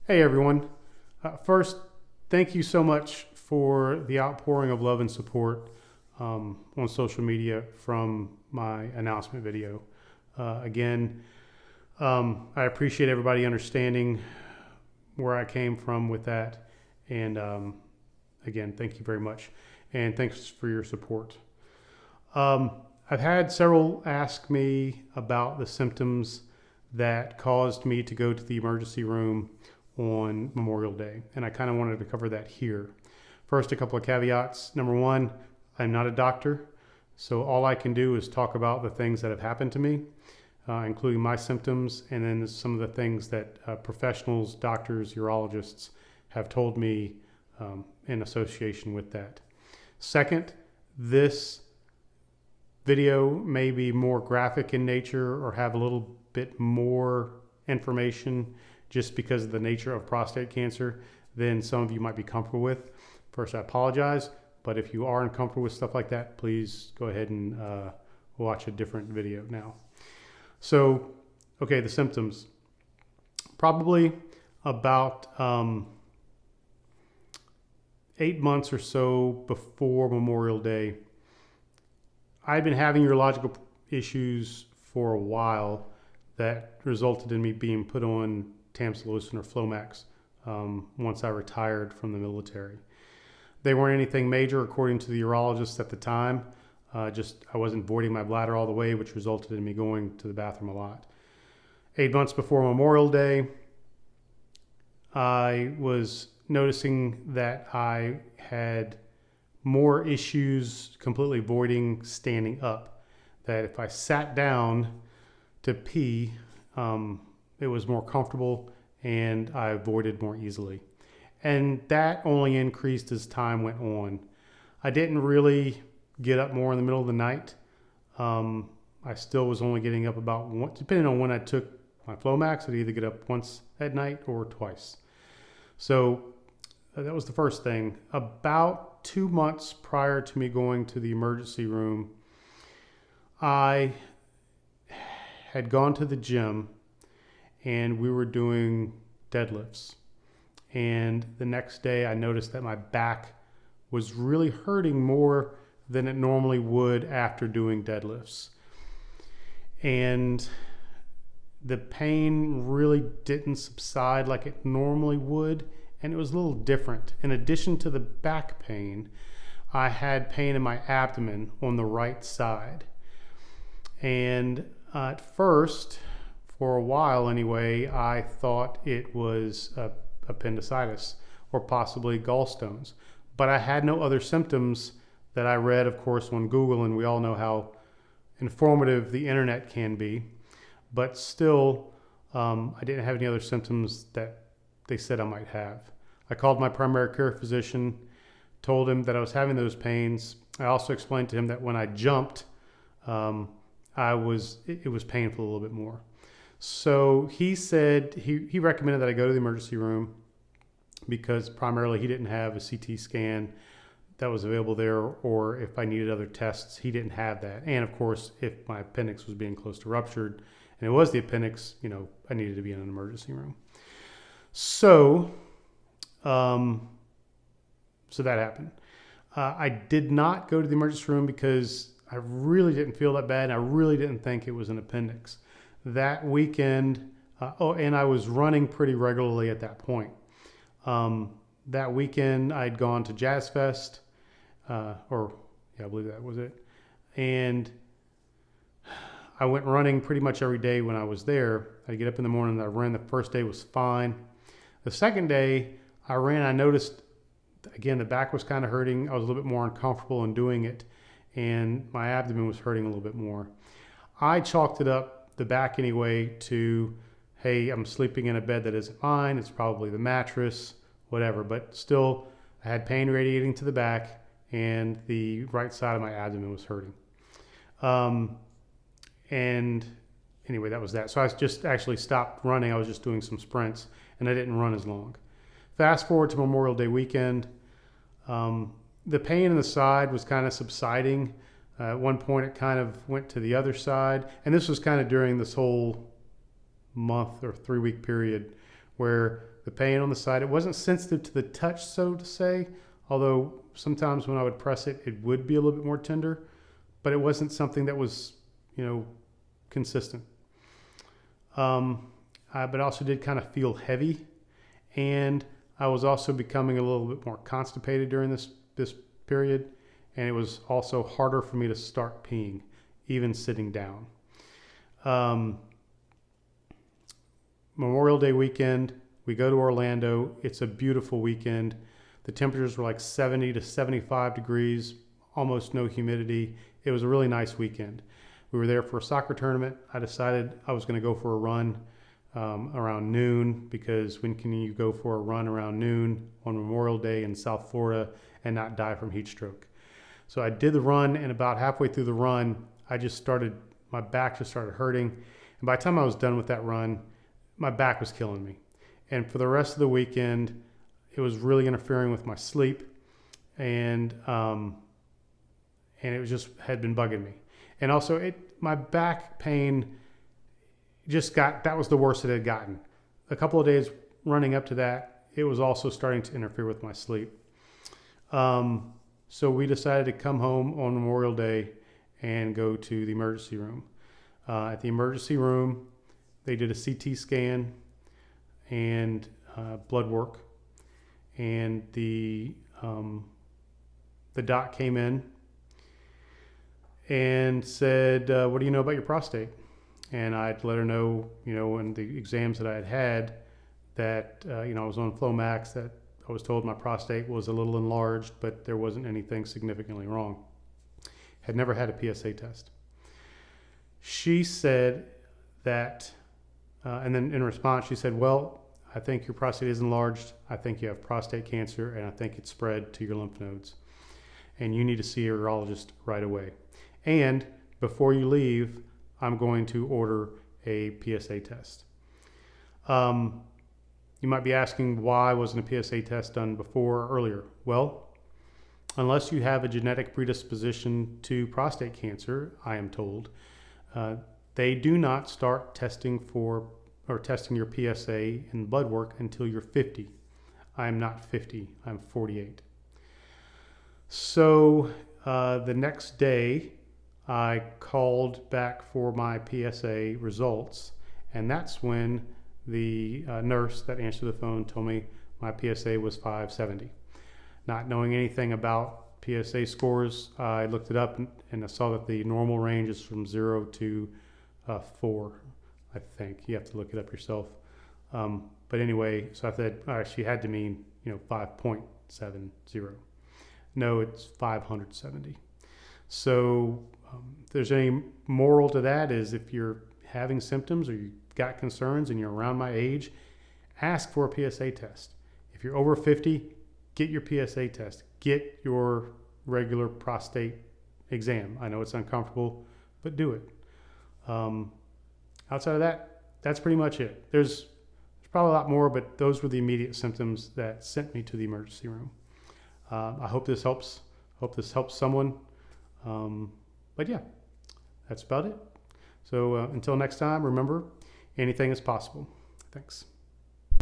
Hey everyone. First, thank you so much for the outpouring of love and support on social media from my announcement video. Again, I appreciate everybody understanding where I came from with that. And again, thank you very much. And thanks for your support. I've had several ask me about the symptoms that caused me to go to the emergency room on Memorial Day, and I kind of wanted to cover that here. First, a couple of caveats. Number one, I'm not a doctor, so all I can do is talk about the things that have happened to me, including my symptoms, and then some of the things that professionals, doctors, urologists have told me in association with that. Second, this video may be more graphic in nature or have a little bit more information just because of the nature of prostate cancer than some of you might be comfortable with. First, I apologize, but if you are uncomfortable with stuff like that, please go ahead and watch a different video now. So, okay, the symptoms. Probably about 8 months or so before Memorial Day, I'd been having urological issues for a while that resulted in me being put on Tamsulosin or Flomax once I retired from the military. They weren't anything major according to the urologist at the time. I wasn't voiding my bladder all the way, which resulted in me going to the bathroom a lot. 8 months before Memorial Day, I was noticing that I had more issues completely voiding standing up. That if I sat down to pee, it was more comfortable and I voided more easily. And that only increased as time went on. I didn't really get up more in the middle of the night. I still was only getting up about one, depending on when I took my Flomax, I'd either get up once at night or twice. So that was the first thing. About 2 months prior to me going to the emergency room, I had gone to the gym and we were doing deadlifts. And the next day I noticed that my back was really hurting more than it normally would after doing deadlifts. And the pain really didn't subside like it normally would, and it was a little different. In addition to the back pain, I had pain in my abdomen on the right side. And at first, for a while anyway, I thought it was appendicitis or possibly gallstones. But I had no other symptoms that I read, of course, on Google, and we all know how informative the internet can be. But still, I didn't have any other symptoms that they said I might have. I called my primary care physician, told him that I was having those pains. I also explained to him that when I jumped, it was painful a little bit more. So he said he recommended that I go to the emergency room because primarily he didn't have a CT scan that was available there, or if I needed other tests, he didn't have that. And of course, if my appendix was being close to ruptured, and it was the appendix, I needed to be in an emergency room. So that happened. I did not go to the emergency room because I really didn't feel that bad, and I really didn't think it was an appendix. That weekend, and I was running pretty regularly at that point. That weekend, I'd gone to Jazz Fest, I believe that was it. And I went running pretty much every day when I was there. I'd get up in the morning, I ran. The first day was fine. The second day I ran, I noticed, again, the back was kind of hurting. I was a little bit more uncomfortable in doing it, and my abdomen was hurting a little bit more. I chalked it up, the back anyway, to, hey, I'm sleeping in a bed that isn't mine. It's probably the mattress, whatever. But still, I had pain radiating to the back, and the right side of my abdomen was hurting. And anyway, that was that. So I just actually stopped running. I was just doing some sprints, and I didn't run as long. Fast forward to Memorial Day weekend. The pain in the side was kind of subsiding. At one point, it kind of went to the other side. And this was kind of during this whole month or 3 week period where the pain on the side, it wasn't sensitive to the touch, so to say, although sometimes when I would press it, it would be a little bit more tender, but it wasn't something that was, consistent. But also did kind of feel heavy, and I was also becoming a little bit more constipated during this period, and it was also harder for me to start peeing, even sitting down. Memorial Day weekend, we go to Orlando. It's a beautiful weekend. The temperatures were like 70 to 75 degrees, almost no humidity. It was a really nice weekend. We were there for a soccer tournament. I decided I was going to go for a run around noon, because when can you go for a run around noon on Memorial Day in South Florida and not die from heat stroke? So I did the run, and about halfway through the run, my back just started hurting. And by the time I was done with that run, my back was killing me. And for the rest of the weekend, it was really interfering with my sleep, and it had been bugging me. And also my back pain that was the worst it had gotten. A couple of days running up to that, it was also starting to interfere with my sleep. So we decided to come home on Memorial Day and go to the emergency room. At the emergency room, they did a CT scan and blood work, and the doc came in and said, "What do you know about your prostate?" And I'd let her know, in the exams that I had that, I was on Flomax, that I was told my prostate was a little enlarged, but there wasn't anything significantly wrong. Had never had a PSA test. She said that, and then in response, she said, "Well, I think your prostate is enlarged. I think you have prostate cancer, and I think it's spread to your lymph nodes. And you need to see a urologist right away. And before you leave, I'm going to order a PSA test." You might be asking, why wasn't a PSA test done before or earlier? Well, unless you have a genetic predisposition to prostate cancer, I am told, they do not start testing your PSA and blood work until you're 50. I am not 50, I'm 48. So the next day, I called back for my PSA results, and that's when the nurse that answered the phone told me my PSA was 570. Not knowing anything about PSA scores, I looked it up and I saw that the normal range is from 0 to 4, I think. You have to look it up yourself. But anyway, so I said, all right, she had to mean 5.70. No, it's 570. So if there's any moral to that, is if you're having symptoms or you've got concerns and you're around my age, ask for a PSA test. If you're over 50, get your PSA test. Get your regular prostate exam. I know it's uncomfortable, but do it. Outside of that, that's pretty much it. There's probably a lot more, but those were the immediate symptoms that sent me to the emergency room. I hope this helps. Hope this helps someone. But yeah, that's about it. So until next time, remember, anything is possible. Thanks.